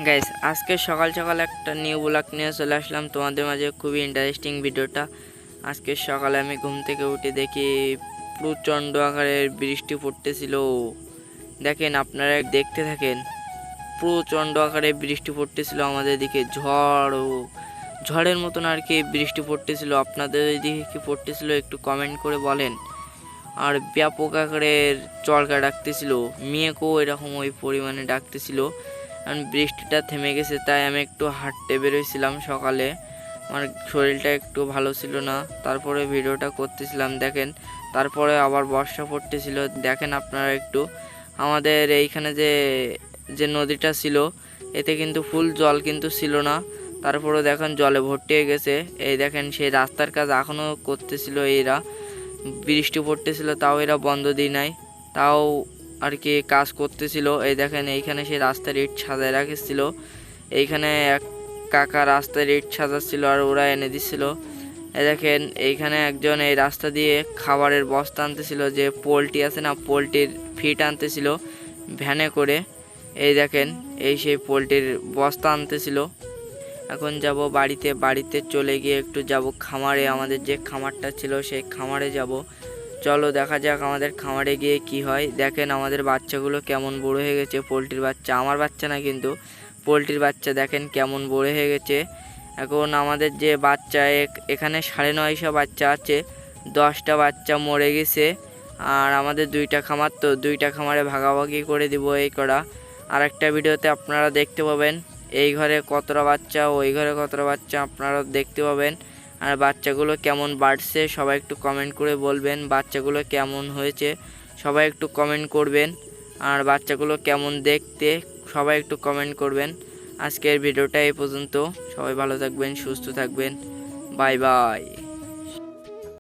Guys আজকে সকাল সকাল একটা নিউ ব্লগ নিয়ে চলে আসলাম তোমাদের মাঝে। খুবই ইন্টারেস্টিং ভিডিওটা। আজকে সকালে আমি ঘুম থেকে উঠে দেখি প্রচণ্ড আকারের বৃষ্টি পড়তেছিল। দেখেন, আপনারা দেখতে থাকেন। প্রচণ্ড আকারে বৃষ্টি পড়তেছিল আমাদের দিকে, ঝড়ের মতন আর কি বৃষ্টি পড়তেছিল। আপনাদের দিকে কি পড়তেছিল একটু কমেন্ট করে বলেন। আর ব্যাপক আকারের চড়কা ডাকতেছিল, মেয়েকেও এরকম ওই পরিমাণে ডাকতেছিল। কারণ বৃষ্টিটা থেমে গেছে, তাই আমি একটু হাঁটতে বেরোইছিলাম সকালে। আমার শরীরটা একটু ভালো ছিল না, তারপরে ভিডিওটা করতেছিলাম। দেখেন, তারপরে আবার বর্ষা পড়তেছিল। দেখেন আপনারা একটু, আমাদের এইখানে যে যে নদীটা ছিল, এতে কিন্তু ফুল জল কিন্তু ছিল না, তারপরে দেখেন জলে ভর্তি হয়ে গেছে। এই দেখেন, সেই রাস্তার কাজ এখনও করতেছিল এরা। বৃষ্টি পড়তেছিল তাও এরা বন্ধ দিয়ে নাই, তাও আর কি কাজ করতেছিল। এই দেখেন, এইখানে সেই রাস্তার ইট সাজায় রাখেছিল। এইখানে এক কাকা রাস্তার ইট সাজাচ্ছিল আর ওরা এনে দিচ্ছিল। এই দেখেন, এইখানে একজন এই রাস্তা দিয়ে খাবারের বস্তা আনতেছিল, যে পোলট্রি আছে না, পোলট্রির ফিট আনতেছিল ভ্যানে করে। এই দেখেন, এই সেই পোলট্রির বস্তা আনতেছিল। এখন যাব বাড়িতে চলে গিয়ে একটু যাব খামারে, আমাদের যে খামারটা ছিল সেই খামারে যাব। চলো দেখা যাক আমাদের খামারে গিয়ে কি হয়। দেখেন আমাদের বাচ্চাগুলো কেমন বড় হয়ে গেছে। পোলট্রির বাচ্চা, আমার বাচ্চা না কিন্তু, পোলট্রির বাচ্চা দেখেন কেমন বড় হয়ে গেছে। এখন আমাদের যে বাচ্চা এখানে 950 বাচ্চা আছে, 10টা বাচ্চা মরে গেছে। আর আমাদের 2টা খামার, তো 2টা খামারে ভাগাভাগি করে দিব এই করা। আর একটা ভিডিওতে আপনারা দেখতে পাবেন এই ঘরে কতটা বাচ্চা, ওই ঘরে কতটা বাচ্চা আপনারা দেখতে পাবেন। আর বাচ্চাগুলো কেমন বাড়ছে সবাই একটু কমেন্ট করে বলবেন। বাচ্চাগুলো কেমন হয়েছে সবাই একটু কমেন্ট করবেন। আর বাচ্চাগুলো কেমন দেখতে সবাই একটু কমেন্ট করবেন। আজকের ভিডিওটা এই পর্যন্ত। সবাই ভালো থাকবেন, সুস্থ থাকবেন। Bye bye.